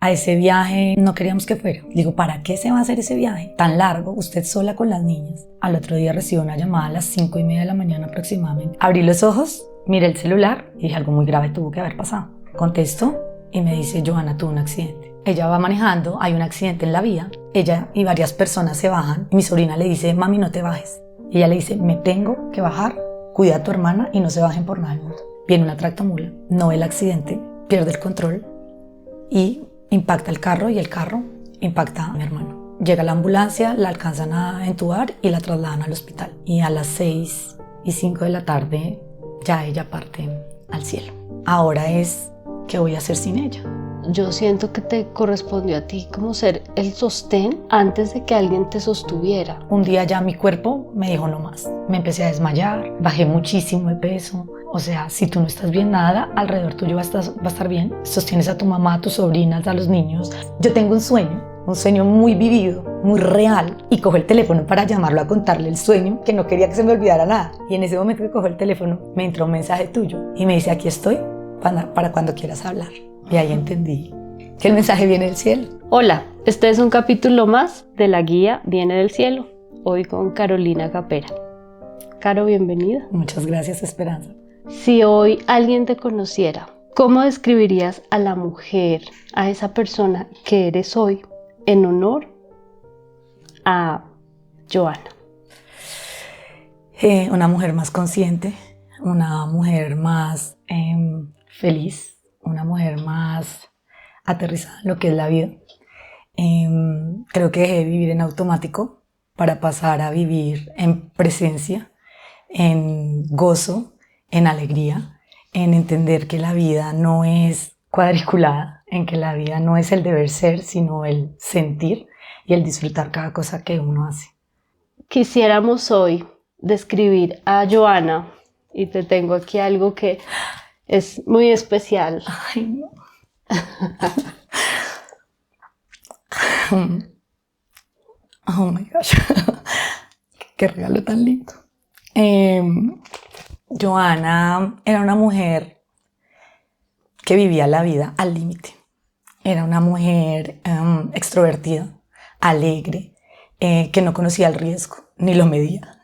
A ese viaje no queríamos que fuera. Digo, ¿para qué se va a hacer ese viaje tan largo? Usted sola con las niñas. Al otro día recibo una llamada a las 5:30 de la mañana aproximadamente. Abrí los ojos, miré el celular y dije, algo muy grave tuvo que haber pasado. Contesto y me dice, Johanna tuvo un accidente. Ella va manejando, hay un accidente en la vía. Ella y varias personas se bajan y mi sobrina le dice, mami, no te bajes. Y ella le dice, me tengo que bajar, cuida a tu hermana y no se bajen por nada del mundo. Viene una tractomula, no ve el accidente, pierde el control y impacta el carro y el carro impacta a mi hermano. Llega la ambulancia, la alcanzan a entubar y la trasladan al hospital. Y a las 6:05 de la tarde ya ella parte al cielo. Ahora es, ¿qué voy a hacer sin ella? Yo siento que te correspondió a ti como ser el sostén antes de que alguien te sostuviera. Un día ya mi cuerpo me dijo no más. Me empecé a desmayar, bajé muchísimo de peso. O sea, si tú no estás bien, nada alrededor tuyo va a estar bien. Sostienes a tu mamá, a tus sobrinas, a los niños. Yo tengo un sueño muy vivido, muy real. Y cojo el teléfono para llamarlo a contarle el sueño, que no quería que se me olvidara nada. Y en ese momento que cojo el teléfono, me entró un mensaje tuyo y me dice, aquí estoy para cuando quieras hablar. Y ahí entendí que el mensaje viene del cielo. Hola, este es un capítulo más de La Guía Viene del Cielo. Hoy con Carolina Capera. Caro, bienvenida. Muchas gracias, Esperanza. Si hoy alguien te conociera, ¿cómo describirías a la mujer, a esa persona que eres hoy, en honor a Johanna? Una mujer más consciente, una mujer más feliz, una mujer más aterrizada en lo que es la vida. Creo que dejé de vivir en automático para pasar a vivir en presencia, en gozo, en alegría, en entender que la vida no es cuadriculada, en que la vida no es el deber ser, sino el sentir y el disfrutar cada cosa que uno hace. Quisiéramos hoy describir a Johanna, y te tengo aquí algo que es muy especial. Ay, no. Oh my gosh, qué regalo tan lindo. Johanna era una mujer que vivía la vida al límite. Era una mujer extrovertida, alegre, que no conocía el riesgo, ni lo medía.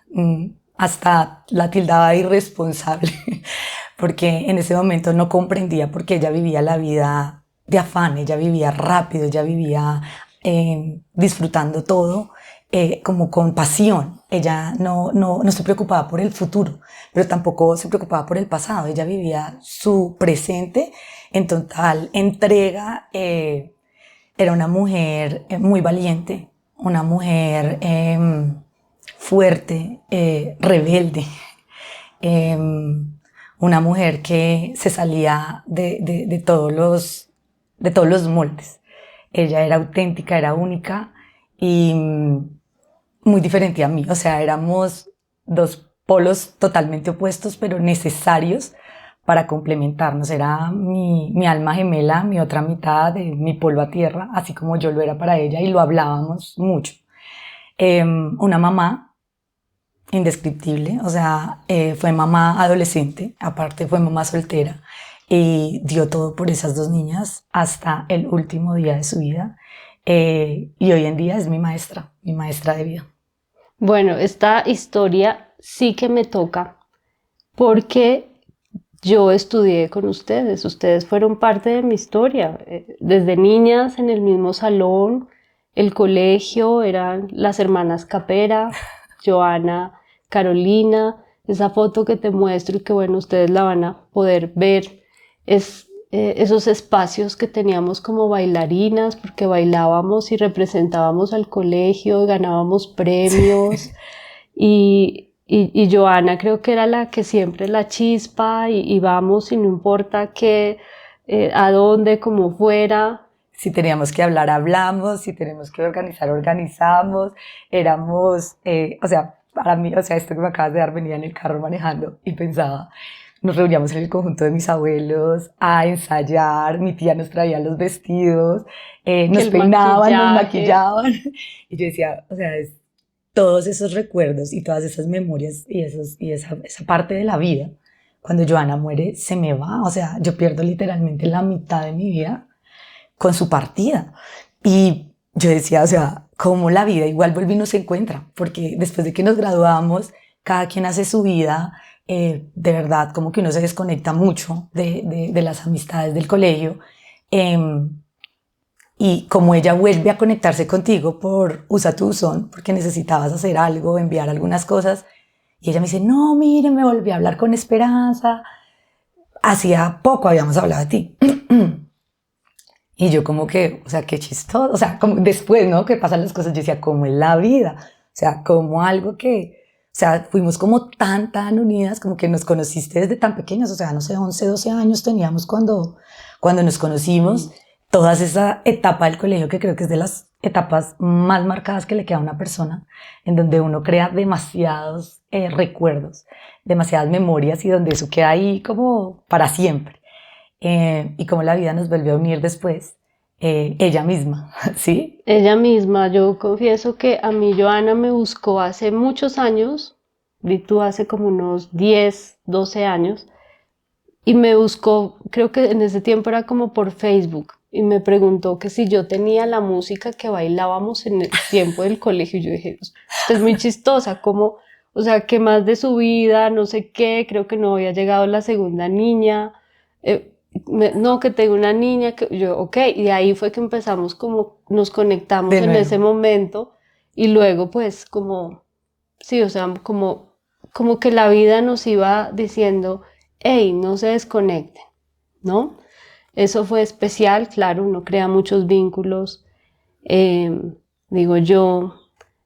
Hasta la tildaba de irresponsable, porque en ese momento no comprendía por qué ella vivía la vida de afán, ella vivía rápido, ella vivía disfrutando todo como con pasión. Ella no se preocupaba por el futuro, pero tampoco se preocupaba por el pasado. Ella vivía su presente en total entrega. Era una mujer muy valiente, una mujer fuerte, rebelde, una mujer que se salía de todos los moldes. Ella era auténtica, era única y muy diferente a mí. O sea, éramos dos polos totalmente opuestos, pero necesarios para complementarnos. Era mi alma gemela, mi otra mitad, mi polvo a tierra, así como yo lo era para ella, y lo hablábamos mucho. Una mamá indescriptible, o sea, fue mamá adolescente, aparte fue mamá soltera, y dio todo por esas dos niñas hasta el último día de su vida, y hoy en día es mi maestra de vida. Bueno, esta historia sí que me toca porque yo estudié con ustedes fueron parte de mi historia, desde niñas en el mismo salón, el colegio, eran las hermanas Capera, Johanna, Carolina, esa foto que te muestro y que bueno, ustedes la van a poder ver, es esos espacios que teníamos como bailarinas, porque bailábamos y representábamos al colegio, ganábamos premios. Y Johanna creo que era la que siempre la chispa y vamos y no importa qué, a dónde, como fuera. Si teníamos que hablar, hablamos, si tenemos que organizar, organizamos. Éramos, o sea, para mí, o sea, esto que me acabas de dar, venía en el carro manejando y pensaba, nos reuníamos en el conjunto de mis abuelos a ensayar, mi tía nos traía los vestidos, nos peinaban, nos maquillaban. Y yo decía, o sea, todos esos recuerdos y todas esas memorias y esa parte de la vida, cuando Johanna muere, se me va. O sea, yo pierdo literalmente la mitad de mi vida con su partida. Y yo decía, o sea, cómo la vida igual vuelve y no se encuentra, porque después de que nos graduamos, cada quien hace su vida, de verdad, como que uno se desconecta mucho de las amistades del colegio. Y como ella vuelve a conectarse contigo por usa tu buzón, porque necesitabas hacer algo, enviar algunas cosas, y ella me dice, no, mire, me volví a hablar con Esperanza. Hacía poco habíamos hablado de ti. Y yo como que, o sea, qué chistoso, o sea, como después, ¿no? Que pasan las cosas, yo decía, ¿cómo es la vida? O sea, como algo que, o sea, fuimos como tan unidas, como que nos conociste desde tan pequeñas, o sea, no sé, 11, 12 años teníamos cuando nos conocimos, toda esa etapa del colegio que creo que es de las etapas más marcadas que le queda a una persona, en donde uno crea demasiados recuerdos, demasiadas memorias y donde eso queda ahí como para siempre. Y como la vida nos volvió a unir después, ella misma, ¿sí? Ella misma, yo confieso que a mí Joana me buscó hace muchos años, y tú hace como unos 10, 12 años, y me buscó, creo que en ese tiempo era como por Facebook, y me preguntó que si yo tenía la música que bailábamos en el tiempo del colegio, y yo dije, usted es muy chistosa, como, o sea, que más de su vida, no sé qué, creo que no había llegado la segunda niña, no, que tengo una niña, que yo, ok, y de ahí fue que empezamos como, nos conectamos en ese momento, y luego pues como, sí, o sea, como que la vida nos iba diciendo, hey, no se desconecten, ¿no? Eso fue especial, claro, uno crea muchos vínculos, digo, yo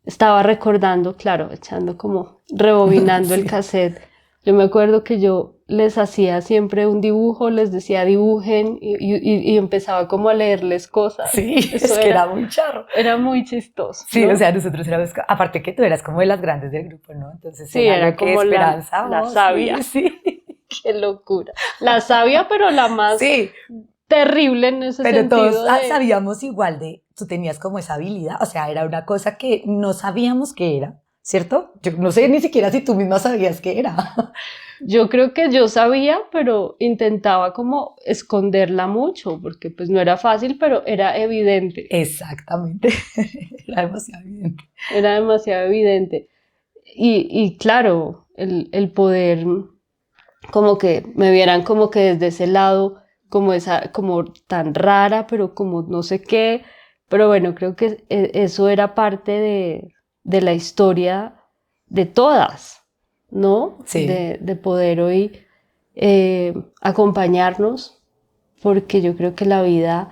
estaba recordando, claro, echando como, rebobinando Sí. el cassette, yo me acuerdo que yo les hacía siempre un dibujo, les decía dibujen y empezaba como a leerles cosas. Sí, Eso es que era muy charro. Era muy chistoso, Sí, ¿no? o sea, nosotros éramos, aparte que tú eras como de las grandes del grupo, ¿no? Entonces Sí, era era lo que como Esperanza, la vos, sabia. sí. Qué locura. La sabia, pero la más Sí, terrible en ese pero todos sentido de... sabíamos igual de, tú tenías como esa habilidad, o sea, era una cosa que no sabíamos qué era, ¿cierto? Yo no sé ni siquiera si tú misma sabías qué era. Yo creo que yo sabía, pero intentaba como esconderla mucho, porque pues no era fácil, pero era evidente. Exactamente, era demasiado evidente. Era demasiado evidente. Y claro, el poder, como que me vieran como que desde ese lado, como esa, como tan rara, pero como no sé qué. Pero bueno, creo que eso era parte de la historia de todas, ¿no? Sí, De poder hoy acompañarnos, porque yo creo que la vida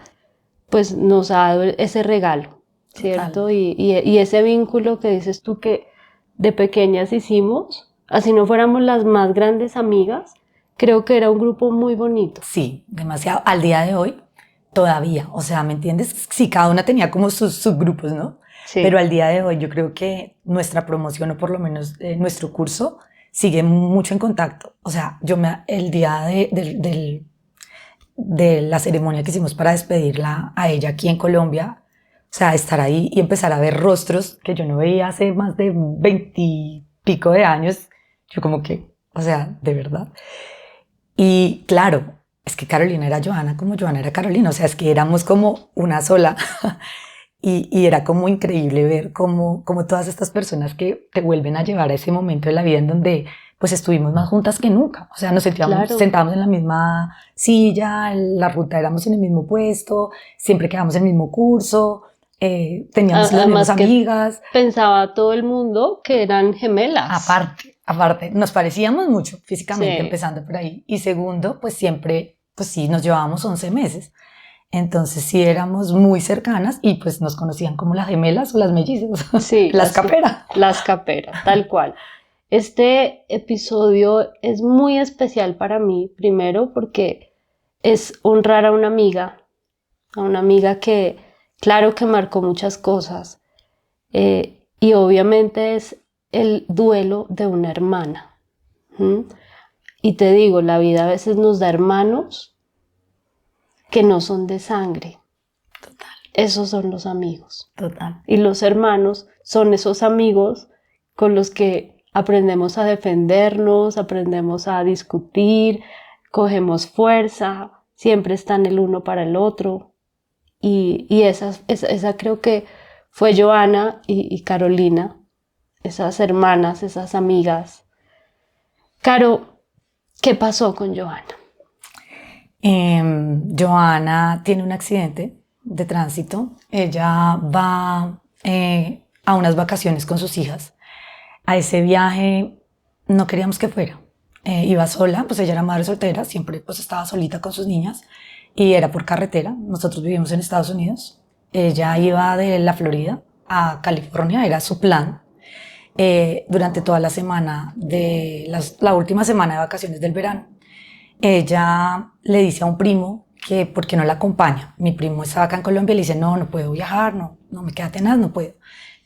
pues nos ha dado ese regalo, total. ¿cierto? Y ese vínculo que dices tú que de pequeñas hicimos, así no fuéramos las más grandes amigas, creo que era un grupo muy bonito. Sí, demasiado. Al día de hoy, todavía, o sea, ¿me entiendes? Sí, cada una tenía como sus subgrupos, ¿no? Pero Sí, al día de hoy yo creo que nuestra promoción, o por lo menos nuestro curso, sigue mucho en contacto. O sea, el día de la ceremonia que hicimos para despedirla a ella aquí en Colombia, o sea, estar ahí y empezar a ver rostros que yo no veía hace más de 20 y pico de años, yo como que, o sea, de verdad. Y claro, es que Carolina era Joana como Joana era Carolina, o sea, es que éramos como una sola. Y era como increíble ver cómo todas estas personas que te vuelven a llevar a ese momento de la vida en donde pues estuvimos más juntas que nunca. O sea, nos claro. sentábamos en la misma silla, la ruta éramos en el mismo puesto, siempre quedábamos en el mismo curso, teníamos las mismas Además que amigas. pensaba todo el mundo que eran gemelas. Aparte, nos parecíamos mucho físicamente, Sí. empezando por ahí. Y segundo, pues siempre, pues sí, nos llevábamos 11 meses. Entonces sí éramos muy cercanas y pues nos conocían como las gemelas o las mellizas, Sí, las caperas. las caperas, tal cual. Este episodio es muy especial para mí, primero porque es honrar a una amiga que, claro que marcó muchas cosas, y obviamente es el duelo de una hermana. ¿Mm? Y te digo, la vida a veces nos da hermanos que no son de sangre. Total, Esos son los amigos. total. Y los hermanos son esos amigos con los que aprendemos a defendernos, aprendemos a discutir, cogemos fuerza, siempre están el uno para el otro. y esa creo que fue Joana y Carolina, esas hermanas, esas amigas. Caro, ¿qué pasó con Joana? Joana tiene un accidente de tránsito. Ella va a unas vacaciones con sus hijas. A ese viaje no queríamos que fuera. Iba sola, pues ella era madre soltera, siempre pues estaba solita con sus niñas y era por carretera. Nosotros vivimos en Estados Unidos. Ella iba de la Florida a California, era su plan. Durante toda la semana, la última semana de vacaciones del verano, ella le dice a un primo que por qué no la acompaña. Mi primo estaba acá en Colombia y le dice, no puedo viajar, no me queda tenaz, no puedo.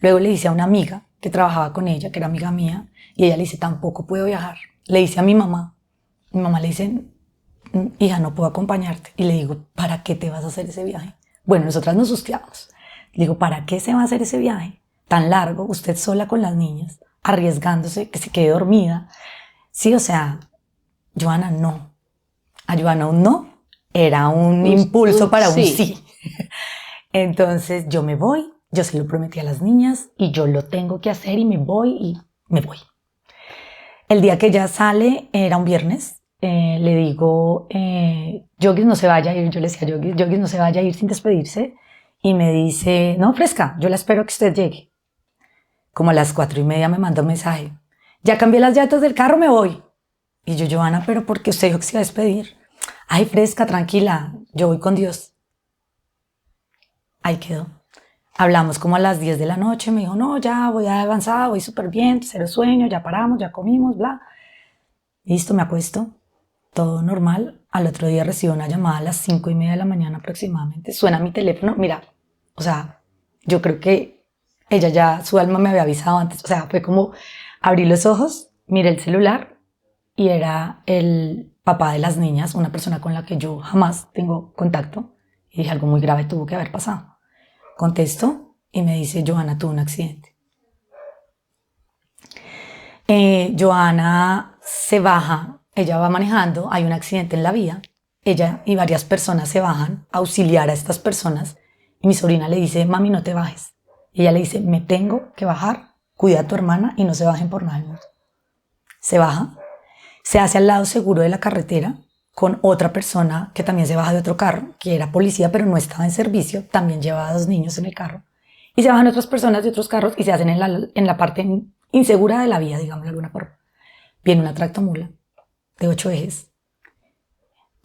Luego le dice a una amiga que trabajaba con ella, que era amiga mía, y ella le dice, tampoco puedo viajar. Le dice a mi mamá le dice, hija, no puedo acompañarte. Y le digo, ¿para qué te vas a hacer ese viaje? Bueno, nosotras nos sustiamos. Le digo, ¿para qué se va a hacer ese viaje tan largo, usted sola con las niñas, arriesgándose que se quede dormida? Sí, o sea, Joana no. A Joana un no era un impulso para un sí. Entonces yo me voy, yo se lo prometí a las niñas y yo lo tengo que hacer y me voy. El día que ella sale era un viernes. Le digo, Yogis no se vaya a ir. Yo le decía a Yogis no se vaya a ir sin despedirse. Y me dice, no, fresca, yo la espero que usted llegue. Como a las 4:30 me mandó un mensaje. Ya cambié las llantas del carro, me voy. Y yo, Joana, ¿pero por qué usted dijo que se iba a despedir? Ay, fresca, tranquila, yo voy con Dios. Ahí quedó. Hablamos como a las 10 de la noche, me dijo, no, ya voy avanzada, voy súper bien, cero sueño, ya paramos, ya comimos, bla. Listo, me acuesto, todo normal. Al otro día recibo una llamada a las 5:30 de la mañana aproximadamente. Suena mi teléfono, mira, o sea, yo creo que ella ya, su alma me había avisado antes. O sea, fue como abrí los ojos, miré el celular y era el papá de las niñas, una persona con la que yo jamás tengo contacto. Y dije, algo muy grave tuvo que haber pasado. Contesto y me dice, Joana tuvo un accidente. Joana se baja, ella va manejando, hay un accidente en la vía, ella y varias personas se bajan a auxiliar a estas personas y mi sobrina le dice, mami, no te bajes. Y ella le dice, me tengo que bajar, cuida a tu hermana y no se bajen por nada del mundo. Se baja, se hace al lado seguro de la carretera con otra persona que también se baja de otro carro, que era policía pero no estaba en servicio, también llevaba a 2 niños en el carro. Y se bajan otras personas de otros carros y se hacen en la parte insegura de la vía, digamos de alguna forma. Viene una tractomula de 8 ejes,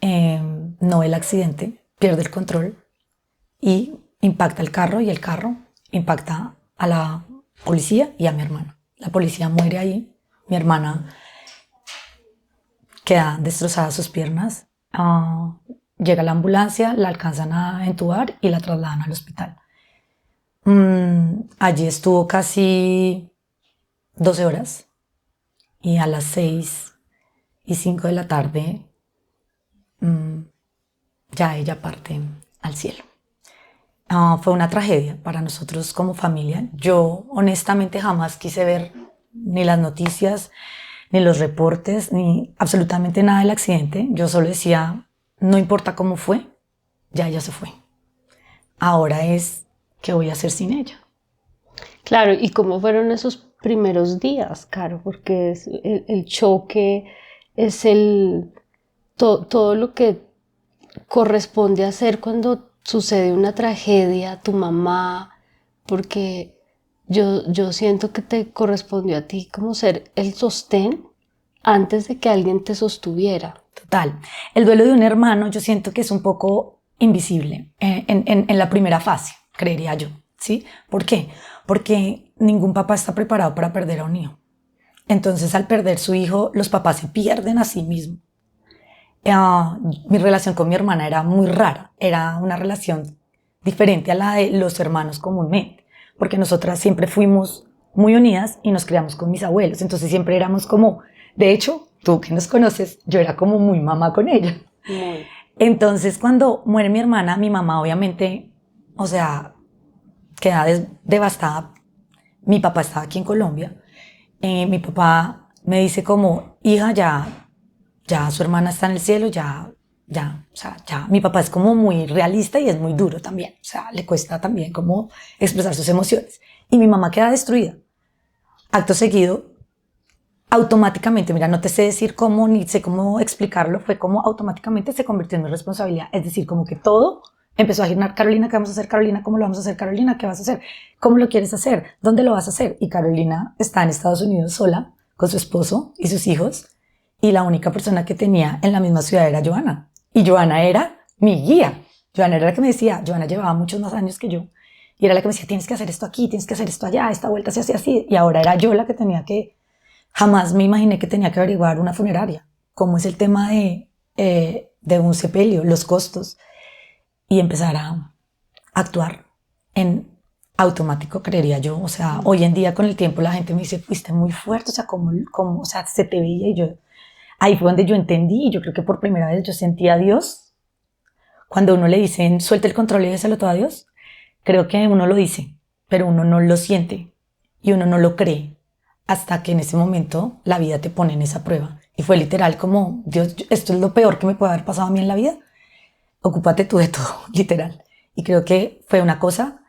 no ve el accidente, pierde el control y impacta el carro y el carro impacta a la policía y a mi hermana. La policía muere ahí, mi hermana queda destrozada sus piernas. Llega la ambulancia, la alcanzan a entubar y la trasladan al hospital. Allí estuvo casi 12 horas y a las 6:05 de la tarde ya ella parte al cielo. Fue una tragedia para nosotros como familia. Yo honestamente jamás quise ver ni las noticias, ni los reportes, ni absolutamente nada del accidente. Yo solo decía, no importa cómo fue, ya ella se fue. Ahora es, ¿qué voy a hacer sin ella? Claro, ¿y cómo fueron esos primeros días, Caro? Porque es el choque, es todo lo que corresponde hacer cuando sucede una tragedia, tu mamá, porque yo siento que te correspondió a ti como ser el sostén antes de que alguien te sostuviera. Total. El duelo de un hermano yo siento que es un poco invisible en la primera fase, creería yo, ¿sí? ¿Por qué? Porque ningún papá está preparado para perder a un hijo. Entonces, al perder su hijo, los papás se pierden a sí mismos. Mi relación con mi hermana era muy rara, era una relación diferente a la de los hermanos comúnmente, porque nosotras siempre fuimos muy unidas y nos criamos con mis abuelos, entonces siempre éramos como, de hecho, tú que nos conoces, yo era como muy mamá con ella. Entonces cuando muere mi hermana, mi mamá obviamente, o sea, queda devastada. Mi papá estaba aquí en Colombia, mi papá me dice como, hija, ya su hermana está en el cielo, ya ya, o sea, ya, mi papá es como muy realista y es muy duro también, o sea, le cuesta también como expresar sus emociones. Y mi mamá queda destruida. Acto seguido, automáticamente, mira, no te sé decir cómo, ni sé cómo explicarlo, fue como automáticamente se convirtió en mi responsabilidad. Es decir, como que todo empezó a girar: Carolina, ¿qué vamos a hacer? Carolina, ¿cómo lo vamos a hacer? Carolina, ¿qué vas a hacer? ¿Cómo lo quieres hacer? ¿Dónde lo vas a hacer? Y Carolina está en Estados Unidos sola, con su esposo y sus hijos, y la única persona que tenía en la misma ciudad era Joana. Y Joana era mi guía. Joana era la que me decía, Joana llevaba muchos más años que yo, y era la que me decía, tienes que hacer esto aquí, tienes que hacer esto allá, esta vuelta se hace así. Y ahora era yo la que tenía que... Jamás me imaginé que tenía que averiguar una funeraria, cómo es el tema de un sepelio, los costos, y empezar a actuar en automático, creería yo. O sea, hoy en día con el tiempo la gente me dice, fuiste muy fuerte, o sea, o sea, se te veía, y yo, ahí fue donde yo entendí, y yo creo que por primera vez yo sentí a Dios. Cuando uno le dicen, suelta el control y déselo todo a Dios, creo que uno lo dice, pero uno no lo siente y uno no lo cree hasta que en ese momento la vida te pone en esa prueba. Y fue literal como, Dios, esto es lo peor que me puede haber pasado a mí en la vida, ocúpate tú de todo, literal. Y creo que fue una cosa,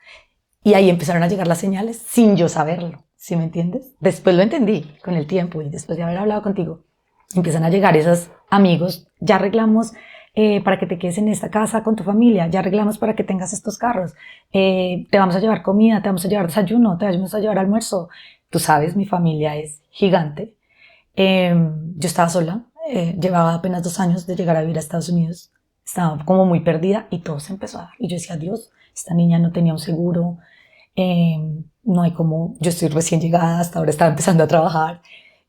y ahí empezaron a llegar las señales sin yo saberlo, ¿sí me entiendes? Después lo entendí con el tiempo, y después de haber hablado contigo, empiezan a llegar esos amigos, ya arreglamos para que te quedes en esta casa con tu familia, ya arreglamos para que tengas estos carros, te vamos a llevar comida, te vamos a llevar desayuno, te vamos a llevar almuerzo. Tú sabes, mi familia es gigante. Yo estaba sola, llevaba apenas 2 años de llegar a vivir a Estados Unidos, estaba como muy perdida, y todo se empezó a dar. Y yo decía, Dios, esta niña no tenía un seguro, no hay como, yo estoy recién llegada, hasta ahora estaba empezando a trabajar,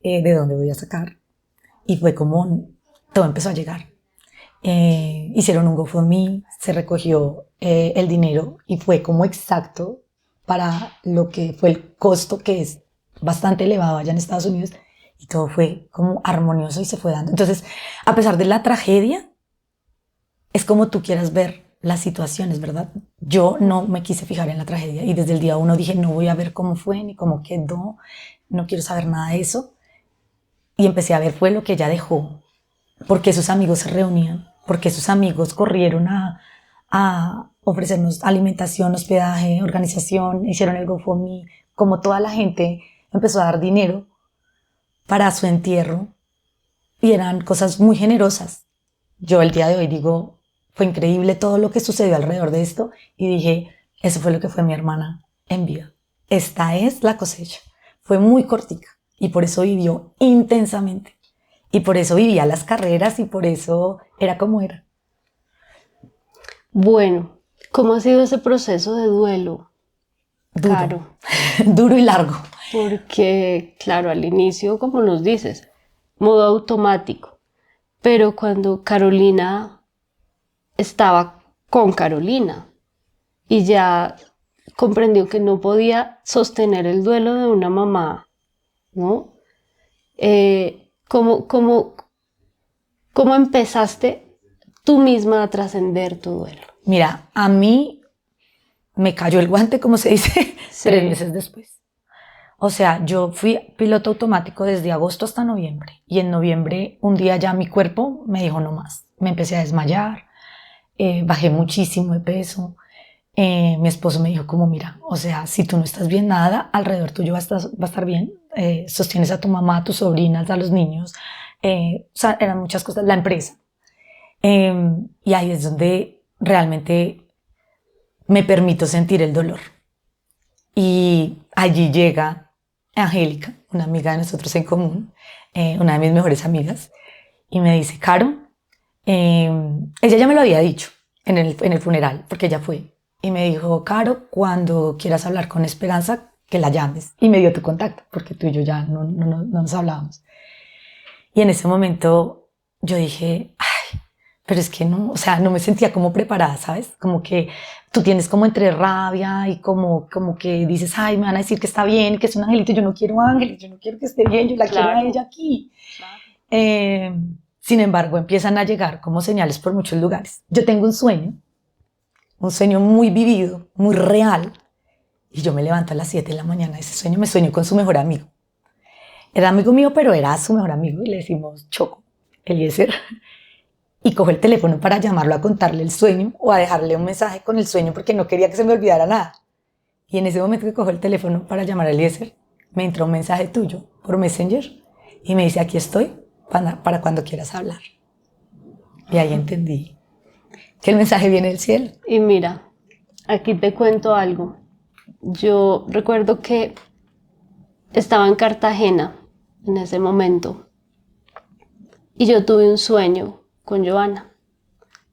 ¿de dónde voy a sacar? Y fue como, todo empezó a llegar. Hicieron un GoFundMe, se recogió el dinero, y fue como exacto para lo que fue el costo, que es bastante elevado allá en Estados Unidos, y todo fue como armonioso y se fue dando. Entonces, a pesar de la tragedia, es como tú quieras ver las situaciones, ¿verdad? Yo no me quise fijar en la tragedia, y desde el día uno dije, no voy a ver cómo fue ni cómo quedó, no quiero saber nada de eso. Y empecé a ver fue lo que ella dejó, porque sus amigos se reunían, porque sus amigos corrieron a ofrecernos alimentación, hospedaje, organización, hicieron el GoFundMe, como toda la gente empezó a dar dinero para su entierro, y eran cosas muy generosas. Yo el día de hoy digo, fue increíble todo lo que sucedió alrededor de esto, y dije, eso fue lo que fue mi hermana en vida. Esta es la cosecha. Fue muy cortica, y por eso vivió intensamente. Y por eso vivía las carreras, y por eso era como era. Bueno, ¿cómo ha sido ese proceso de duelo, Duro. Caro? Duro y largo. Porque, claro, al inicio, como nos dices, modo automático. Pero cuando Carolina estaba con Carolina y ya comprendió que no podía sostener el duelo de una mamá, ¿no? ¿Cómo empezaste tú misma a trascender tu duelo? Mira, a mí me cayó el guante, como se dice, Sí. 3 meses después. O sea, yo fui piloto automático desde agosto hasta noviembre, y en noviembre un día ya mi cuerpo me dijo no más. Me empecé a desmayar, bajé muchísimo de peso. Mi esposo me dijo como, mira, o sea, si tú no estás bien, nada alrededor tuyo va a estar bien. Sostienes a tu mamá, a tus sobrinas, a los niños. O sea, eran muchas cosas, la empresa. Y ahí es donde realmente me permito sentir el dolor. Y allí llega Angélica, una amiga de nosotros en común, una de mis mejores amigas, y me dice, Caro, ella ya me lo había dicho en el funeral, porque ella fue, y me dijo, Caro, cuando quieras hablar con Esperanza, que la llames. Y me dio tu contacto, porque tú y yo ya no nos hablábamos. Y en ese momento yo dije, ay, pero es que no, o sea, no me sentía como preparada, ¿sabes? Como que tú tienes como entre rabia y como que dices, ay, me van a decir que está bien, que es un angelito, yo no quiero ángeles, yo no quiero que esté bien, yo la quiero a ella aquí. Claro. Sin embargo, empiezan a llegar como señales por muchos lugares. Yo tengo un sueño muy vivido, muy real, y yo me levanto a las 7 de la mañana de ese sueño, me sueño con su mejor amigo. Era amigo mío, pero era su mejor amigo, y le decimos Choco, Eliezer. y cojo el teléfono para llamarlo a contarle el sueño o a dejarle un mensaje con el sueño porque no quería que se me olvidara nada. Y en ese momento que cojo el teléfono para llamar a Eliezer, me entró un mensaje tuyo por Messenger y me dice, aquí estoy para cuando quieras hablar. Y ahí entendí que el mensaje viene del cielo. Y mira, aquí te cuento algo. Yo recuerdo que estaba en Cartagena en ese momento y yo tuve un sueño con Joana,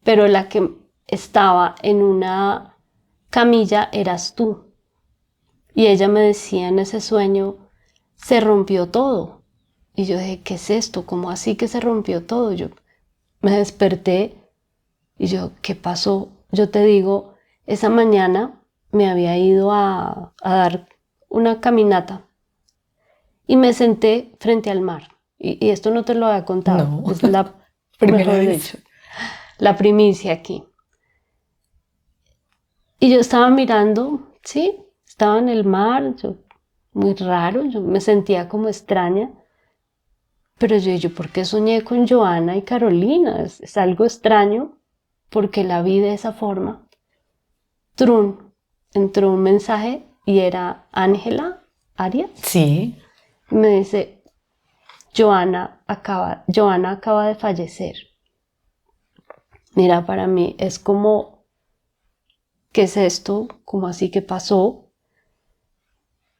pero la que estaba en una camilla eras tú. Y ella me decía en ese sueño, se rompió todo. Y yo dije, ¿qué es esto? ¿Cómo así que se rompió todo? Yo me desperté y yo, ¿qué pasó? Yo te digo, esa mañana me había ido a dar una caminata y me senté frente al mar. Y esto no te lo había contado. No. Es la Primera mejor vez. dicho, la primicia aquí. Y yo estaba mirando, sí, estaba en el mar, muy raro, yo me sentía como extraña. Pero yo, ¿por qué soñé con Joana y Carolina? Es algo extraño, porque la vi de esa forma. Trun, entró un mensaje y era Ángela Arias. Sí. Y me dice, Joana acaba de fallecer. Mira, para mí es como, ¿qué es esto? ¿Cómo así que pasó?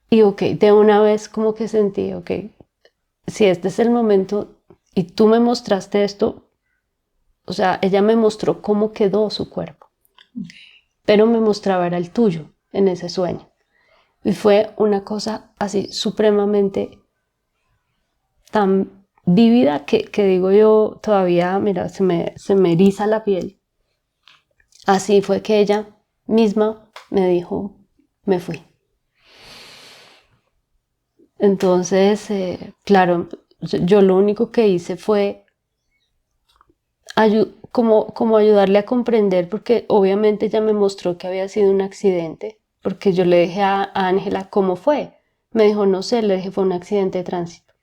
Y ok, de una vez como que sentí, ok, si este es el momento y tú me mostraste esto, o sea, ella me mostró cómo quedó su cuerpo, pero me mostraba era el tuyo en ese sueño. Y fue una cosa así supremamente tan vívida que digo yo todavía, mira, se me eriza la piel. Así fue que ella misma me dijo, me fui. Entonces, claro, yo lo único que hice fue como ayudarle a comprender, porque obviamente ella me mostró que había sido un accidente, porque yo le dije a Ángela cómo fue. Me dijo, no sé, le dije, fue un accidente de tránsito.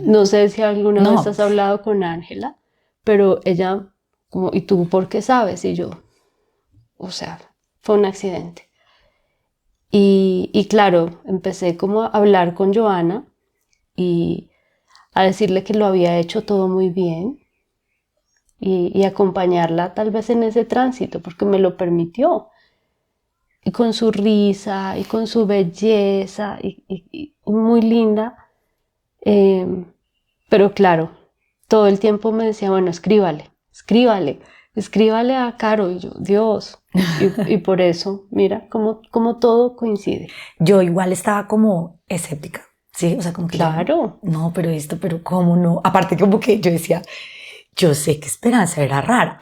No sé si alguna vez has hablado con Ángela, pero ella, como, ¿y tú por qué sabes? Y yo, o sea, fue un accidente. Y claro, empecé como a hablar con Joana y a decirle que lo había hecho todo muy bien y acompañarla tal vez en ese tránsito porque me lo permitió. Y con su risa y con su belleza y muy linda. Pero claro, todo el tiempo me decía, bueno, escríbale a Caro. Y yo, Dios. Y por eso, mira, como todo coincide. Yo igual estaba como escéptica, ¿sí? O sea, como que Claro. no, pero ¿cómo no? Aparte como que yo decía, yo sé que Esperanza era rara.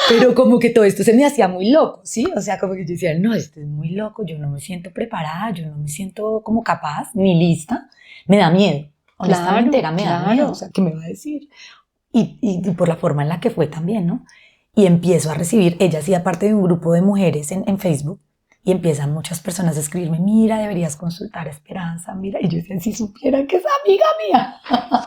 Pero como que todo esto se me hacía muy loco, ¿sí? O sea, como que yo decía, no, esto es muy loco, yo no me siento preparada, yo no me siento como capaz, ni lista. Me da miedo. Honestamente, me da miedo. O sea, ¿qué me va a decir? Y por la forma en la que fue también, ¿no? Y empiezo a recibir, ella hacía parte de un grupo de mujeres en Facebook, y empiezan muchas personas a escribirme, mira, deberías consultar a Esperanza, mira. Y yo decía, si supieran que es amiga mía.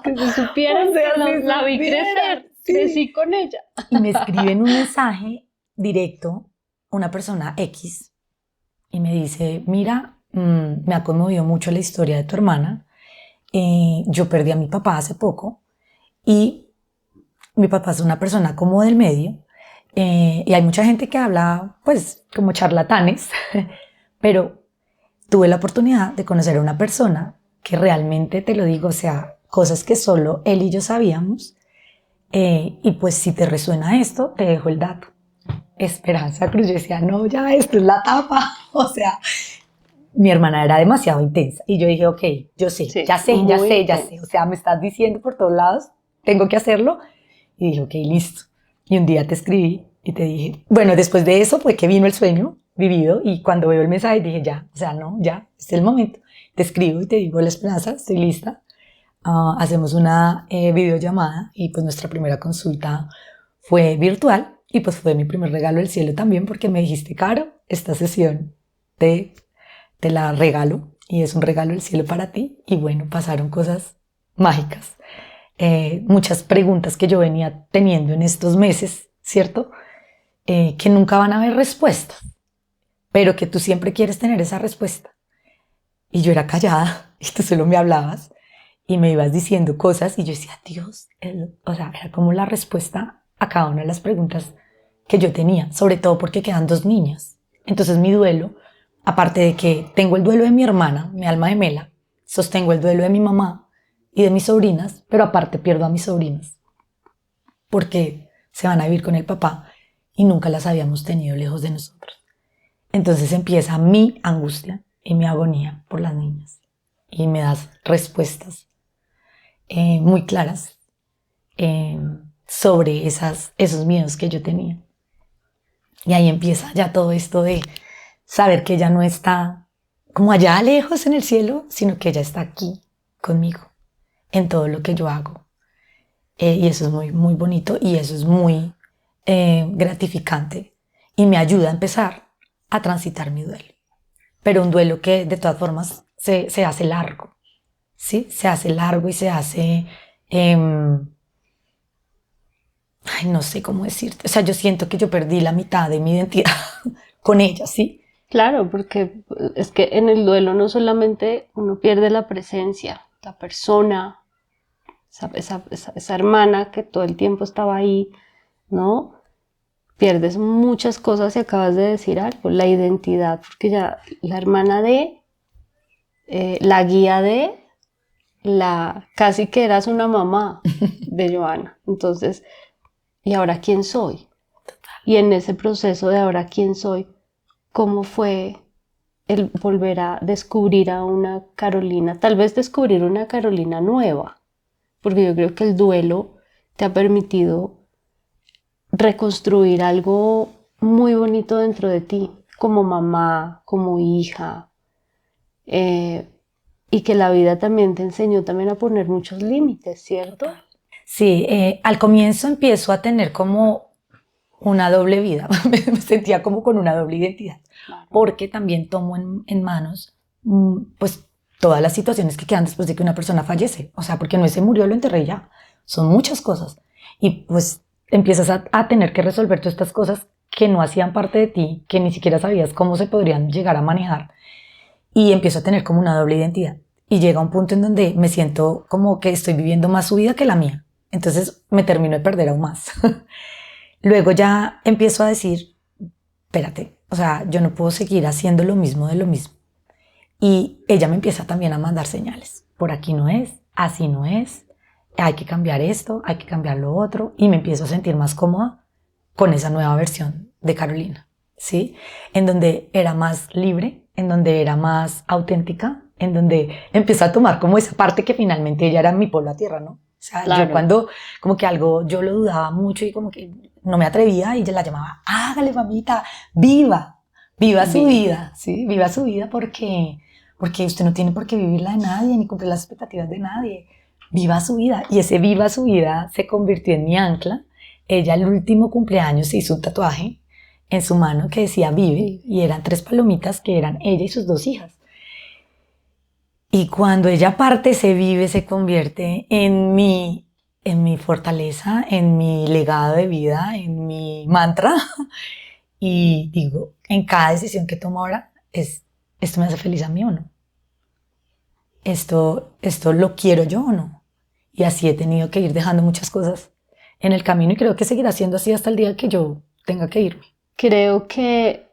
Que si supieran, O sea, que si la vi supieran, crecer, sí. crecí con ella. Y me escriben un mensaje directo, una persona X, y me dice, mira, me ha conmovido mucho la historia de tu hermana. Yo perdí a mi papá hace poco y mi papá es una persona como del medio, y hay mucha gente que habla pues como charlatanes, pero tuve la oportunidad de conocer a una persona que realmente, te lo digo, o sea, cosas que solo él y yo sabíamos, y pues si te resuena esto, te dejo el dato. Esperanza Cruz. Yo decía, no, ya esto es la tapa. O sea, mi hermana era demasiado intensa y yo dije, ok, yo sé, Sí, ya sé. intensa. O sea, me estás diciendo por todos lados, tengo que hacerlo. Y dije, ok, listo. Y un día te escribí y te dije, bueno, después de eso fue que vino el sueño vivido, y cuando veo el mensaje dije, ya, o sea, no, ya, este es el momento. Te escribo y te digo, la Esperanza, estoy lista. Hacemos una videollamada y pues nuestra primera consulta fue virtual y pues fue mi primer regalo del cielo también, porque me dijiste, Caro, esta sesión te la regalo y es un regalo del cielo para ti. Y bueno, pasaron cosas mágicas. muchas preguntas que yo venía teniendo en estos meses, ¿cierto? Que nunca van a haber respuestas, pero que tú siempre quieres tener esa respuesta. Y yo era callada y tú solo me hablabas y me ibas diciendo cosas y yo decía, Dios, o sea, era como la respuesta a cada una de las preguntas que yo tenía, sobre todo porque quedan 2 niñas. Entonces mi duelo, aparte de que tengo el duelo de mi hermana, mi alma gemela, sostengo el duelo de mi mamá y de mis sobrinas, pero aparte pierdo a mis sobrinas porque se van a vivir con el papá y nunca las habíamos tenido lejos de nosotros. Entonces empieza mi angustia y mi agonía por las niñas y me das respuestas muy claras sobre esos miedos que yo tenía. Y ahí empieza ya todo esto de saber que ella no está como allá lejos en el cielo, sino que ella está aquí conmigo en todo lo que yo hago. Y eso es muy, muy bonito y eso es muy gratificante y me ayuda a empezar a transitar mi duelo. Pero un duelo que de todas formas se hace largo, ¿sí? Se hace largo y se hace... ay, no sé cómo decirte. O sea, yo siento que yo perdí la mitad de mi identidad con ella, ¿sí? Claro, porque es que en el duelo no solamente uno pierde la presencia, la persona, esa hermana que todo el tiempo estaba ahí, ¿no? Pierdes muchas cosas y acabas de decir algo, la identidad, porque ya la hermana de, la guía de, casi que eras una mamá de Joana. Entonces, ¿y ahora quién soy? Y en ese proceso de ahora quién soy, ¿cómo fue el volver a descubrir a una Carolina? Tal vez descubrir una Carolina nueva, porque yo creo que el duelo te ha permitido reconstruir algo muy bonito dentro de ti, como mamá, como hija, y que la vida también te enseñó también a poner muchos límites, ¿cierto? Sí, al comienzo empiezo a tener como una doble vida, me sentía como con una doble identidad, Claro. porque también tomo en manos pues todas las situaciones que quedan después de que una persona fallece, o sea, porque no se murió, lo enterré ya, son muchas cosas y pues empiezas a tener que resolver todas estas cosas que no hacían parte de ti, que ni siquiera sabías cómo se podrían llegar a manejar y empiezo a tener como una doble identidad y llega un punto en donde me siento como que estoy viviendo más su vida que la mía, entonces me termino de perder aún más. Luego ya empiezo a decir, espérate, o sea, yo no puedo seguir haciendo lo mismo de lo mismo. Y ella me empieza también a mandar señales. Por aquí no es, así no es, hay que cambiar esto, hay que cambiar lo otro. Y me empiezo a sentir más cómoda con esa nueva versión de Carolina, ¿sí? En donde era más libre, en donde era más auténtica, en donde empezó a tomar como esa parte que finalmente ella era mi pueblo a tierra, ¿no? O sea, Claro. yo cuando como que algo yo lo dudaba mucho y como que no me atrevía y yo la llamaba, hágale mamita, viva, viva su vida, ¿sí? Viva su vida porque usted no tiene por qué vivirla de nadie ni cumplir las expectativas de nadie. Viva su vida. Y ese viva su vida se convirtió en mi ancla. Ella el último cumpleaños se hizo un tatuaje en su mano que decía vive y eran 3 palomitas que eran ella y sus 2 hijas. Y cuando ella parte, se vive, se convierte en mi fortaleza, en mi legado de vida, en mi mantra. Y digo, en cada decisión que tomo ahora, ¿esto me hace feliz a mí o no? ¿Esto lo quiero yo o no? Y así he tenido que ir dejando muchas cosas en el camino y creo que seguirá siendo así hasta el día que yo tenga que irme. Creo que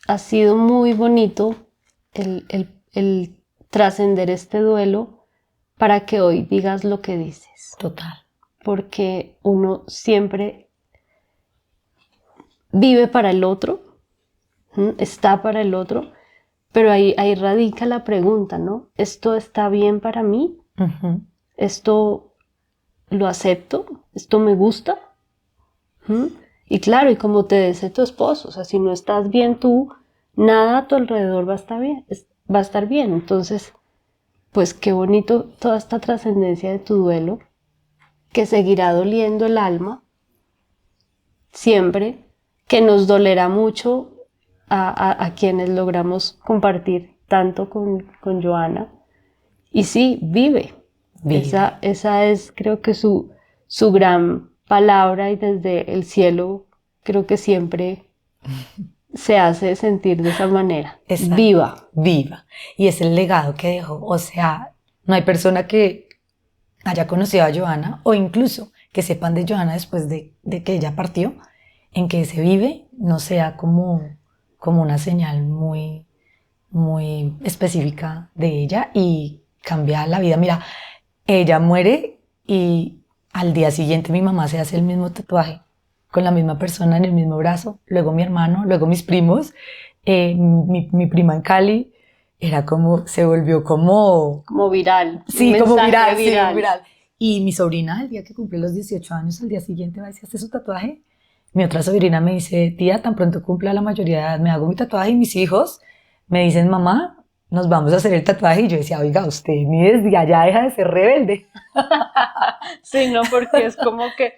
ha sido muy bonito el trascender este duelo para que hoy digas lo que dices. Total. Porque uno siempre vive para el otro, está para el otro, pero ahí radica la pregunta, ¿no? ¿Esto está bien para mí? Uh-huh. ¿Esto lo acepto? ¿Esto me gusta? Y claro, y como te dice tu esposo, o sea, si no estás bien tú, nada a tu alrededor va a estar bien. Entonces, pues qué bonito toda esta trascendencia de tu duelo, que seguirá doliendo el alma, siempre, que nos dolerá mucho a quienes logramos compartir tanto con Joana. Y sí, vive Vive. Esa es, creo que su gran palabra, y desde el cielo creo que siempre se hace sentir de esa manera. Exacto. Viva. Viva. Y es el legado que dejó. O sea, no hay persona que haya conocido a Johanna o incluso que sepan de Johanna después de que ella partió, en que se vive, no sea como una señal muy, muy específica de ella y cambia la vida. Mira, ella muere y al día siguiente mi mamá se hace el mismo tatuaje con la misma persona en el mismo brazo, luego mi hermano, luego mis primos, mi prima en Cali, era como, se volvió como... Como viral. Sí, como viral, sí, viral. Y mi sobrina, el día que cumple los 18 años, al día siguiente va y se hace su tatuaje. Mi otra sobrina me dice, tía, tan pronto cumpla la mayoría de edad, me hago mi tatuaje y mis hijos me dicen, mamá, nos vamos a hacer el tatuaje. Y yo decía, oiga, usted ni desde allá deja de ser rebelde. Sí, no, porque es como que,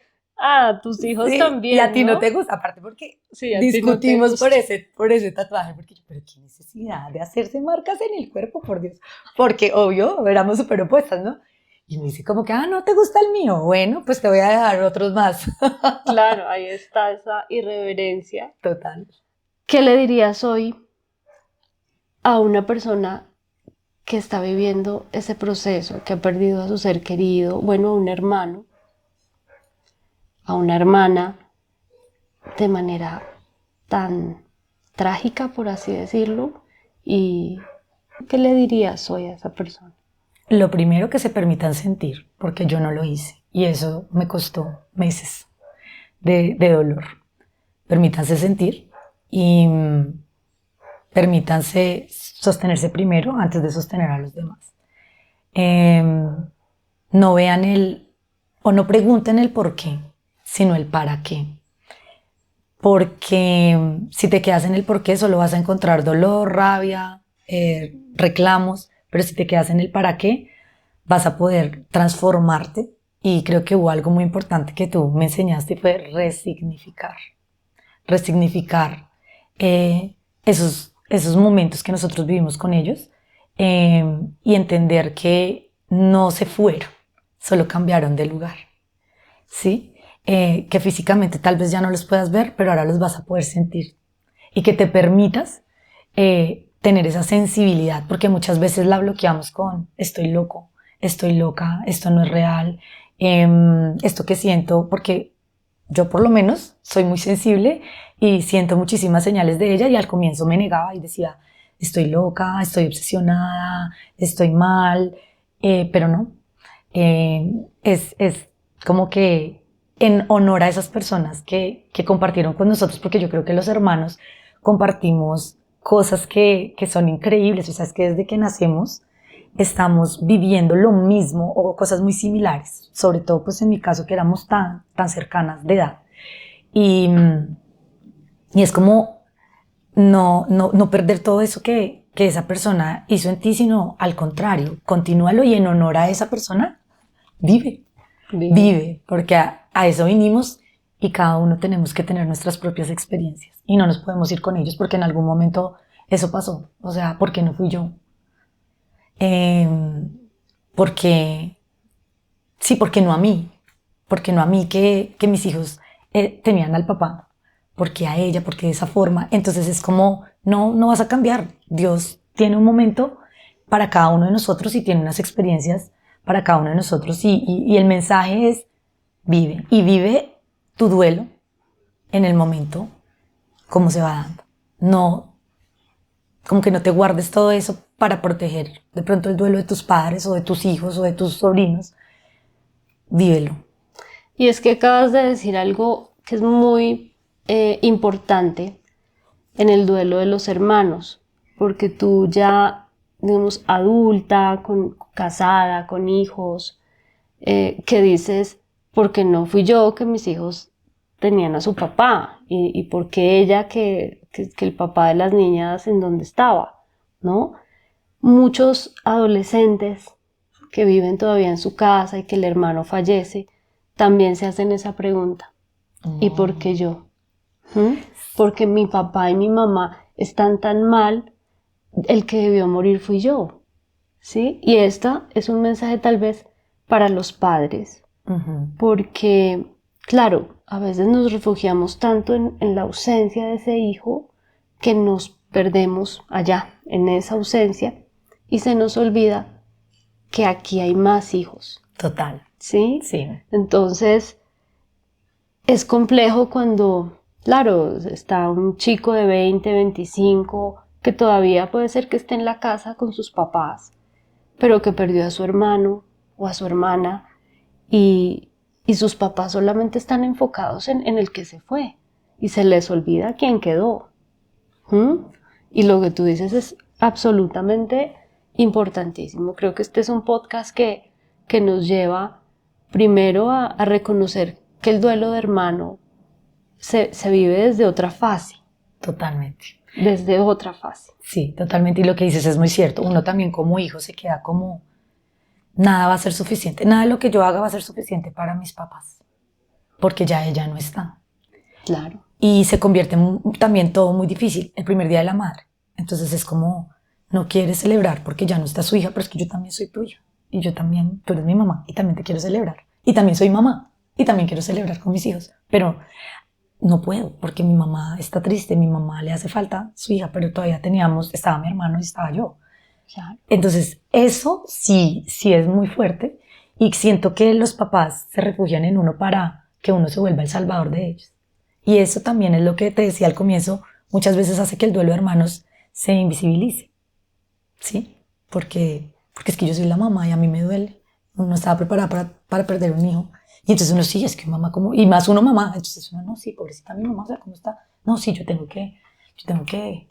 tus hijos Sí, también, y a ti no ¿no? te gusta, aparte porque Sí, a ti no te discutimos gusta. por ese tatuaje, porque yo, pero qué necesidad de hacerse marcas en el cuerpo, por Dios, porque obvio, éramos súper opuestas, ¿no? Y me dice como que, no te gusta el mío, bueno, pues te voy a dejar otros más. Claro, ahí está esa irreverencia. Total. ¿Qué le dirías hoy a una persona que está viviendo ese proceso, que ha perdido a su ser querido, bueno, a un hermano, a una hermana, de manera tan trágica, por así decirlo? ¿Y qué le dirías hoy a esa persona? Lo primero, que se permitan sentir, porque yo no lo hice, y eso me costó meses de dolor. Permítanse sentir y permítanse sostenerse primero antes de sostener a los demás. No vean o no pregunten el por qué, sino el para qué. Porque si te quedas en el por qué, solo vas a encontrar dolor, rabia, reclamos, pero si te quedas en el para qué, vas a poder transformarte. Y creo que hubo algo muy importante que tú me enseñaste, fue resignificar. Resignificar esos momentos que nosotros vivimos con ellos, y entender que no se fueron, solo cambiaron de lugar, ¿sí? Que físicamente tal vez ya no los puedas ver, pero ahora los vas a poder sentir, y que te permitas tener esa sensibilidad, porque muchas veces la bloqueamos con estoy loco, estoy loca, esto no es real, esto que siento, porque yo por lo menos soy muy sensible y siento muchísimas señales de ella, y al comienzo me negaba y decía, estoy loca, estoy obsesionada, estoy mal, pero no. Es como que en honor a esas personas que compartieron con nosotros, porque yo creo que los hermanos compartimos cosas que son increíbles, o sea, es que desde que nacemos estamos viviendo lo mismo o cosas muy similares, sobre todo pues en mi caso que éramos tan cercanas de edad, y es como no perder todo eso que esa persona hizo en ti, sino al contrario, continúalo, y en honor a esa persona vive, porque a eso vinimos, y cada uno tenemos que tener nuestras propias experiencias y no nos podemos ir con ellos porque en algún momento eso pasó, o sea, ¿por qué no fui yo? Porque sí, porque no a mí, que mis hijos tenían al papá, porque a ella, porque de esa forma. Entonces es como, no vas a cambiar. Dios tiene un momento para cada uno de nosotros y tiene unas experiencias para cada uno de nosotros, y el mensaje es vive, y vive tu duelo en el momento como se va dando. No, como que no te guardes todo eso para proteger de pronto el duelo de tus padres o de tus hijos o de tus sobrinos. Vívelo. Y es que acabas de decir algo que es muy importante en el duelo de los hermanos, porque tú ya, digamos, adulta, casada, con hijos, que dices, porque no fui yo que mis hijos tenían a su papá, y porque ella que el papá de las niñas en donde estaba, ¿no? Muchos adolescentes que viven todavía en su casa y que el hermano fallece, también se hacen esa pregunta. ¿Y por qué yo? Porque mi papá y mi mamá están tan mal, el que debió morir fui yo, ¿sí? Y esta es un mensaje tal vez para los padres, porque, claro, a veces nos refugiamos tanto en la ausencia de ese hijo que nos perdemos allá, en esa ausencia, y se nos olvida que aquí hay más hijos. Total. ¿Sí? Sí. Entonces, es complejo cuando, claro, está un chico de 20, 25, que todavía puede ser que esté en la casa con sus papás, pero que perdió a su hermano o a su hermana y sus papás solamente están enfocados en el que se fue y se les olvida quién quedó. Y lo que tú dices es absolutamente importantísimo. Creo que este es un podcast que nos lleva primero a reconocer que el duelo de hermano se vive desde otra fase. Totalmente. Desde otra fase. Sí, totalmente. Y lo que dices es muy cierto. Uno también como hijo se queda como, nada va a ser suficiente. Nada de lo que yo haga va a ser suficiente para mis papás. Porque ya ella no está. Claro. Y se convierte también todo muy difícil. El primer día de la madre. Entonces es como, no quieres celebrar porque ya no está su hija, pero es que yo también soy tuya. Y yo también, tú eres mi mamá y también te quiero celebrar. Y también soy mamá y también quiero celebrar con mis hijos. Pero no puedo porque mi mamá está triste, mi mamá le hace falta su hija, pero todavía estaba mi hermano y estaba yo. Claro. Entonces eso sí es muy fuerte y siento que los papás se refugian en uno para que uno se vuelva el salvador de ellos. Y eso también es lo que te decía al comienzo, muchas veces hace que el duelo de hermanos se invisibilice, ¿sí? Porque es que yo soy la mamá y a mí me duele. Uno no estaba preparada para perder un hijo. Y entonces uno sí, es que mamá como, y más uno mamá, entonces uno no, sí, pobrecita mi mamá, o sea, ¿cómo está? No, sí, yo tengo que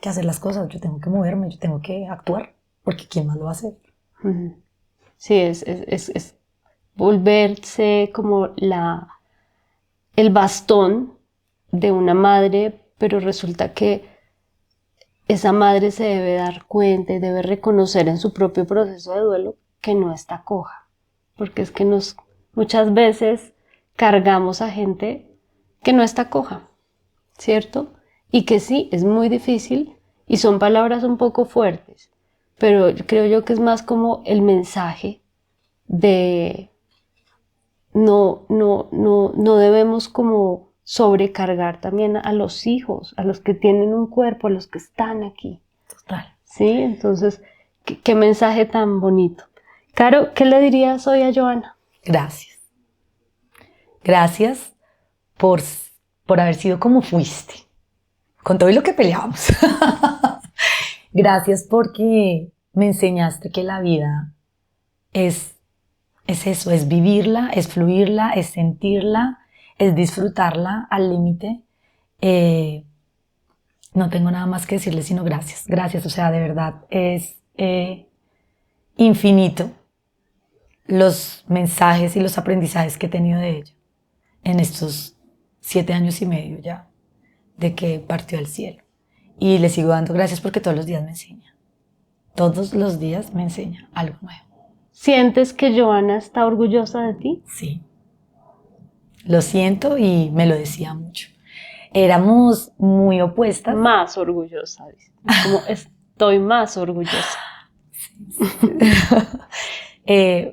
hacer las cosas, yo tengo que moverme, yo tengo que actuar, porque ¿quién más lo va a hacer? Sí, es volverse como el bastón de una madre, pero resulta que esa madre se debe dar cuenta y debe reconocer en su propio proceso de duelo que no está coja, porque es que muchas veces cargamos a gente que no está coja, ¿cierto? Y que sí, es muy difícil y son palabras un poco fuertes, pero creo yo que es más como el mensaje de no debemos como sobrecargar también a los hijos, a los que tienen un cuerpo, a los que están aquí. Total. Sí, entonces, qué mensaje tan bonito. Caro, ¿qué le dirías hoy a Joana? Gracias. Gracias por haber sido como fuiste, con todo lo que peleábamos. Gracias porque me enseñaste que la vida es eso, es vivirla, es fluirla, es sentirla, es disfrutarla al límite. No tengo nada más que decirle sino gracias. Gracias, o sea, de verdad es infinito los mensajes y los aprendizajes que he tenido de ella en estos 7 años y medio ya de que partió al cielo. Y le sigo dando gracias porque todos los días me enseña. Todos los días me enseña algo nuevo. ¿Sientes que Joana está orgullosa de ti? Sí. Lo siento y me lo decía mucho. Éramos muy opuestas. Más orgullosa, dice. Como estoy más orgullosa.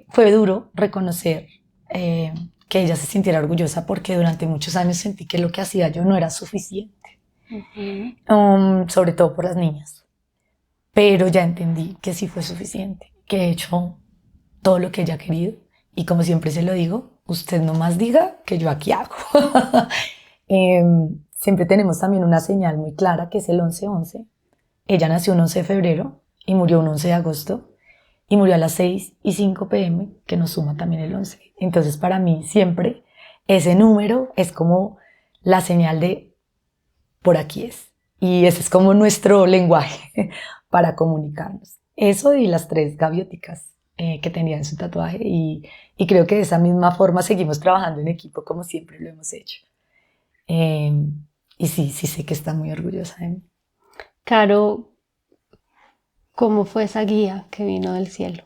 Fue duro reconocer que ella se sintiera orgullosa porque durante muchos años sentí que lo que hacía yo no era suficiente. Sobre todo por las niñas. Pero ya entendí que sí fue suficiente, que he hecho todo lo que ella ha querido y como siempre se lo digo, usted nomás diga que yo aquí hago. Siempre tenemos también una señal muy clara que es el 11-11. Ella nació un 11 de febrero y murió un 11 de agosto y murió a las 6:05 p.m. que nos suma también el 11. Entonces para mí siempre ese número es como la señal de por aquí es. Y ese es como nuestro lenguaje para comunicarnos. Eso y las 3 gavioticas que tenía en su tatuaje y creo que de esa misma forma seguimos trabajando en equipo como siempre lo hemos hecho. Y sí sé que está muy orgullosa de mí. Caro, ¿cómo fue esa guía que vino del cielo?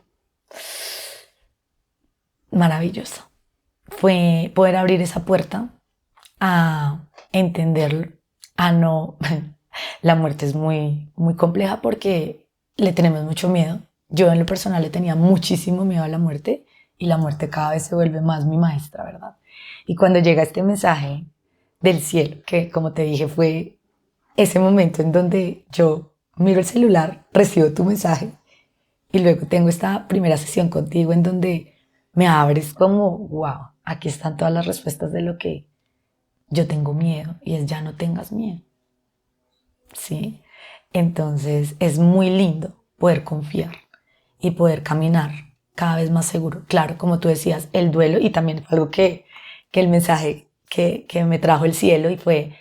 Maravilloso. Fue poder abrir esa puerta a entenderlo, a no... La muerte es muy, muy compleja porque le tenemos mucho miedo. Yo en lo personal le tenía muchísimo miedo a la muerte y la muerte cada vez se vuelve más mi maestra, ¿verdad? Y cuando llega este mensaje del cielo, que como te dije fue ese momento en donde yo miro el celular, recibo tu mensaje y luego tengo esta primera sesión contigo en donde me abres como, wow, aquí están todas las respuestas de lo que yo tengo miedo y es ya no tengas miedo. ¿Sí? Entonces es muy lindo poder confiar y poder caminar cada vez más seguro. Claro, como tú decías, el duelo y también fue algo que el mensaje que me trajo el cielo y fue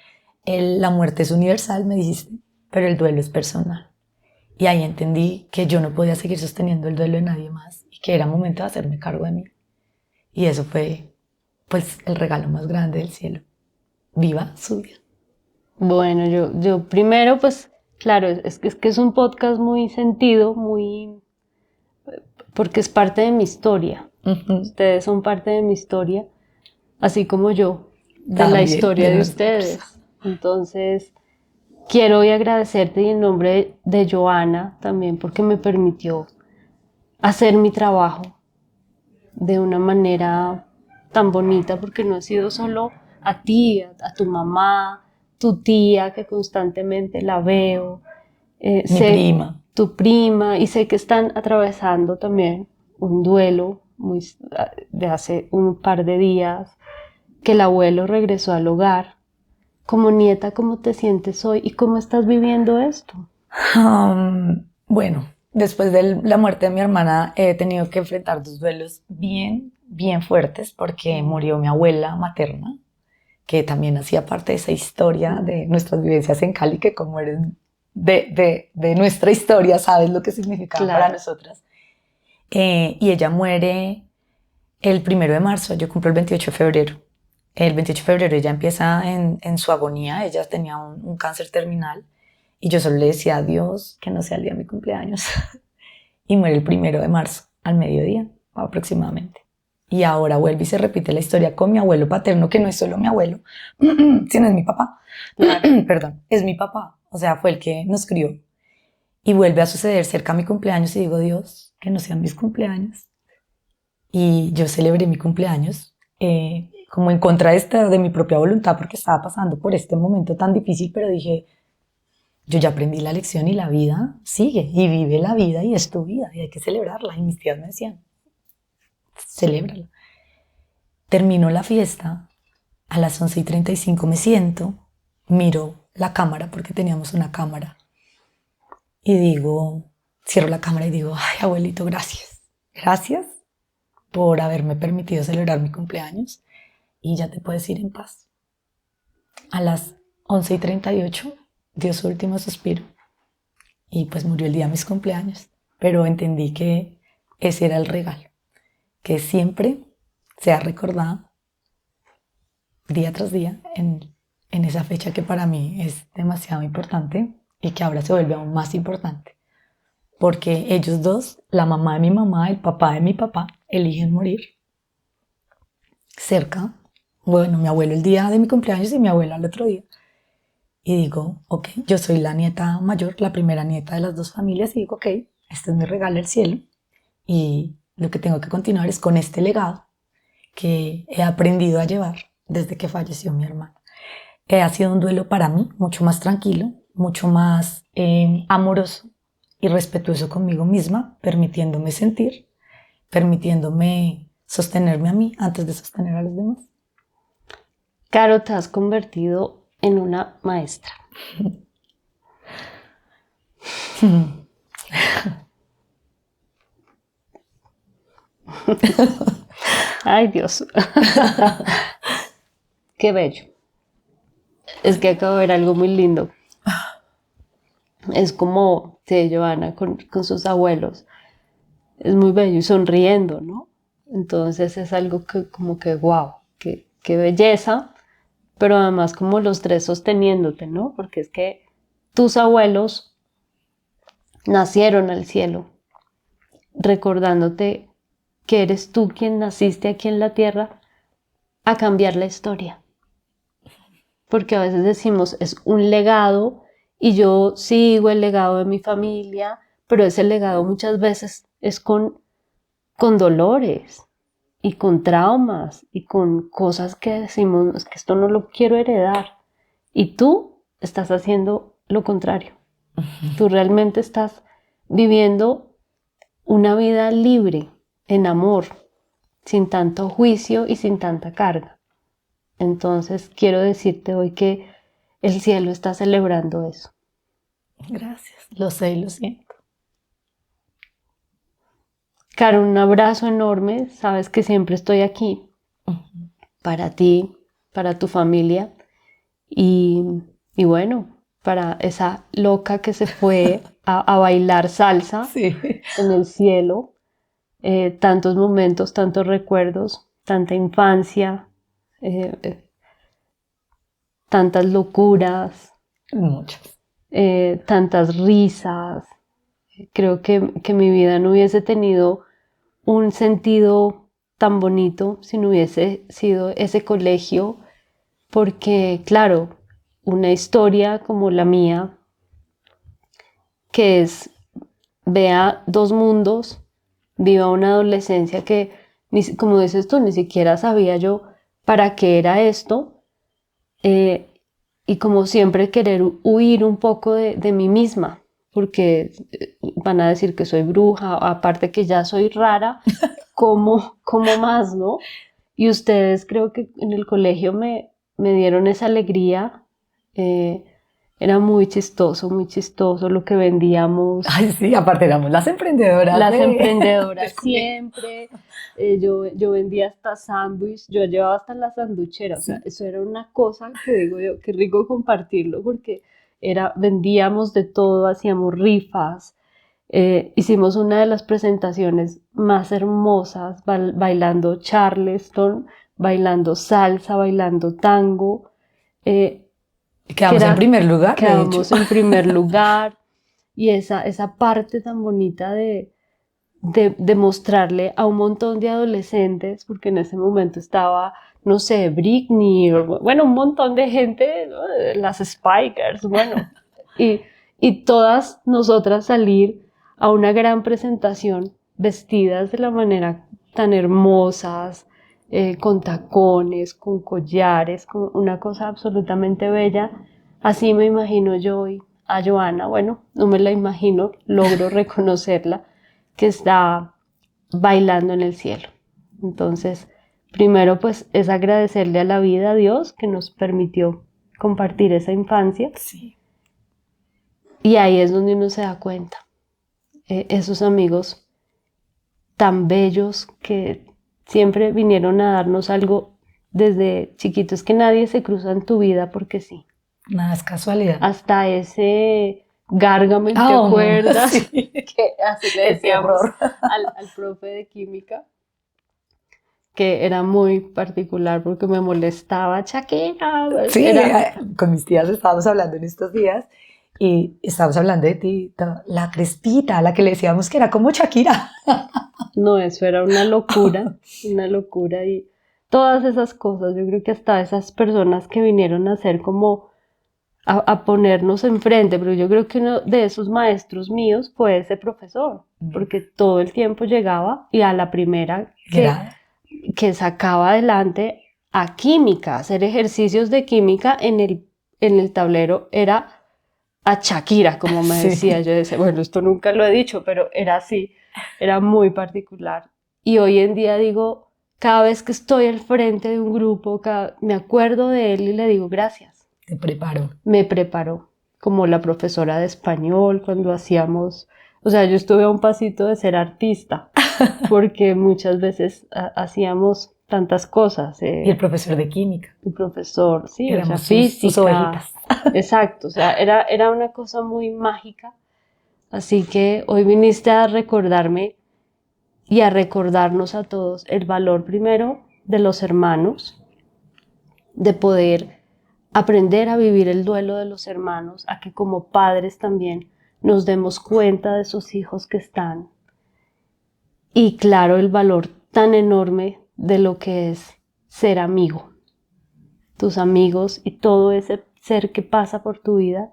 la muerte es universal, me dijiste, pero el duelo es personal. Y ahí entendí que yo no podía seguir sosteniendo el duelo de nadie más y que era momento de hacerme cargo de mí. Y eso fue pues el regalo más grande del cielo. Viva su vida. Bueno, yo primero, pues, claro, es que es un podcast muy sentido, porque es parte de mi historia. Ustedes son parte de mi historia, así como yo, de la También, historia de de nosotros. ustedes. Entonces, quiero hoy agradecerte y en nombre de Joana también porque me permitió hacer mi trabajo de una manera tan bonita, porque no ha sido solo a ti, a tu mamá, tu tía que constantemente la veo, Mi prima. tu prima, y sé que están atravesando también un duelo de hace un par de días, que el abuelo regresó al hogar. Como nieta, ¿cómo te sientes hoy y cómo estás viviendo esto? Bueno, después de la muerte de mi hermana he tenido que enfrentar dos duelos bien fuertes porque murió mi abuela materna, que también hacía parte de esa historia de nuestras vivencias en Cali, que como eres de nuestra historia, sabes lo que significaba Claro. para nosotras. Y ella muere el 1 de marzo, yo cumplo el 28 de febrero. El 28 de febrero ella empieza en su agonía, ella tenía un cáncer terminal y yo solo le decía a Dios que no sea el día de mi cumpleaños. Y muere el 1 de marzo, al mediodía aproximadamente. Y ahora vuelve y se repite la historia con mi abuelo paterno, que no es solo mi abuelo, sino es mi papá. Perdón, es mi papá, o sea, fue el que nos crió. Y vuelve a suceder cerca de mi cumpleaños y digo, Dios, que no sean mis cumpleaños. Y yo celebré mi cumpleaños como en contra de mi propia voluntad porque estaba pasando por este momento tan difícil, pero dije, yo ya aprendí la lección y la vida sigue y vive la vida y es tu vida y hay que celebrarla. Y mis tías me decían, celébrala. Terminó la fiesta, a las 11:35 me siento, miro la cámara porque teníamos una cámara y digo, cierro la cámara y digo, ay abuelito, gracias. Gracias por haberme permitido celebrar mi cumpleaños y ya te puedes ir en paz. A las 11:38 dio su último suspiro y pues murió el día de mis cumpleaños, pero entendí que ese era el regalo, que siempre sea recordada día tras día en esa fecha que para mí es demasiado importante y que ahora se vuelve aún más importante, porque ellos dos, la mamá de mi mamá, el papá de mi papá, eligen morir cerca. Bueno, mi abuelo el día de mi cumpleaños y mi abuela el otro día. Y digo, ok, yo soy la nieta mayor, la primera nieta de las dos familias, y digo, ok, este es mi regalo del cielo. Y lo que tengo que continuar es con este legado que he aprendido a llevar desde que falleció mi hermano. Ha sido un duelo para mí mucho más tranquilo, mucho más amoroso y respetuoso conmigo misma, permitiéndome sentir, permitiéndome sostenerme a mí antes de sostener a los demás. Caro, te has convertido en una maestra. Ay, Dios. Qué bello. Es que acabo de ver algo muy lindo. Es como, sí, Joana con sus abuelos. Es muy bello y sonriendo, ¿no? Entonces es algo que como que, wow, qué belleza, pero además como los tres sosteniéndote, ¿no? Porque es que tus abuelos nacieron al cielo, recordándote que eres tú quien naciste aquí en la tierra a cambiar la historia. Porque a veces decimos, es un legado y yo sigo el legado de mi familia, pero ese legado muchas veces es con dolores, y con traumas y con cosas que decimos, es que esto no lo quiero heredar. Y tú estás haciendo lo contrario. Tú realmente estás viviendo una vida libre, en amor, sin tanto juicio y sin tanta carga. Entonces quiero decirte hoy que el cielo está celebrando eso. Gracias, lo sé y lo siento. Caro, un abrazo enorme. Sabes que siempre estoy aquí para ti, para tu familia y, y bueno, para esa loca que se fue a bailar salsa Sí. en el cielo. Tantos momentos, tantos recuerdos, tanta infancia, tantas locuras, Muchas. tantas risas. Creo que mi vida no hubiese tenido un sentido tan bonito si no hubiese sido ese colegio, porque claro, una historia como la mía, que es, vea dos mundos, viva una adolescencia que, como dices tú, ni siquiera sabía yo para qué era esto, y como siempre querer huir un poco de mí misma, porque van a decir que soy bruja, aparte que ya soy rara, ¿cómo más, no? Y ustedes creo que en el colegio me dieron esa alegría. Era muy chistoso lo que vendíamos. Ay, sí, aparte éramos las emprendedoras. Las del emprendedoras colegio. siempre. Yo vendía hasta sándwich, yo llevaba hasta la sanduchera. O sea, Sí. eso era una cosa que digo yo, qué rico compartirlo, porque vendíamos de todo, hacíamos rifas. Hicimos una de las presentaciones más hermosas, bailando charleston, bailando salsa, bailando tango. Quedamos en primer lugar, de hecho. Quedamos en primer lugar. Y esa parte tan bonita de mostrarle a un montón de adolescentes, porque en ese momento estaba, no sé, Britney, bueno, un montón de gente, ¿no? Las Spikers, bueno, y todas nosotras salir a una gran presentación vestidas de la manera tan hermosas, con tacones, con collares, con una cosa absolutamente bella. Así me imagino yo hoy a Joana, bueno, no me la imagino, logro reconocerla, que está bailando en el cielo. Entonces, primero pues es agradecerle a la vida, a Dios, que nos permitió compartir esa infancia. Sí. Y ahí es donde uno se da cuenta. Esos amigos tan bellos que siempre vinieron a darnos algo desde chiquitos, que nadie se cruza en tu vida porque sí. Nada es casualidad. Hasta ese Gargamel, ¿te Oh, acuerdas? sí. Que así le Qué decíamos terror. al profe de química, que era muy particular porque me molestaba, Shakira. Sí, Era, con mis tías estábamos hablando en estos días y estábamos hablando de ti, la crespita, la que le decíamos que era como Shakira. no, eso era una locura y todas esas cosas, yo creo que hasta esas personas que vinieron a ser como a ponernos enfrente, pero yo creo que uno de esos maestros míos fue ese profesor, porque todo el tiempo llegaba y a la primera que sacaba adelante a química, hacer ejercicios de química en el tablero era a Shakira, como me decía. Yo decía, bueno, esto nunca lo he dicho, pero era así, era muy particular. Y hoy en día digo, cada vez que estoy al frente de un grupo, me acuerdo de él y le digo gracias. Te preparó. Me preparó, como la profesora de español cuando hacíamos, o sea, yo estuve a un pasito de ser artista, porque muchas veces hacíamos tantas cosas. Y el profesor de química. El profesor, sí, éramos o sea, física. sus ovejitas. Exacto, o sea, era una cosa muy mágica. Así que hoy viniste a recordarme y a recordarnos a todos el valor primero de los hermanos, de poder aprender a vivir el duelo de los hermanos, a que como padres también nos demos cuenta de esos hijos que están. Y claro, el valor tan enorme de lo que es ser amigo. Tus amigos y todo ese ser que pasa por tu vida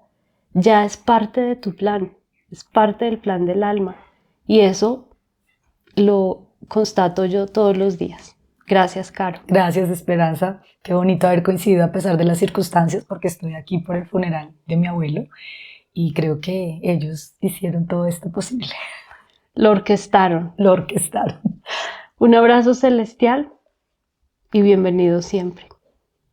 ya es parte de tu plan, es parte del plan del alma. Y eso lo constato yo todos los días. Gracias, Caro. Gracias, Esperanza. Qué bonito haber coincidido a pesar de las circunstancias, porque estoy aquí por el funeral de mi abuelo y creo que ellos hicieron todo esto posible. Lo orquestaron. Lo orquestaron. Un abrazo celestial y bienvenido siempre.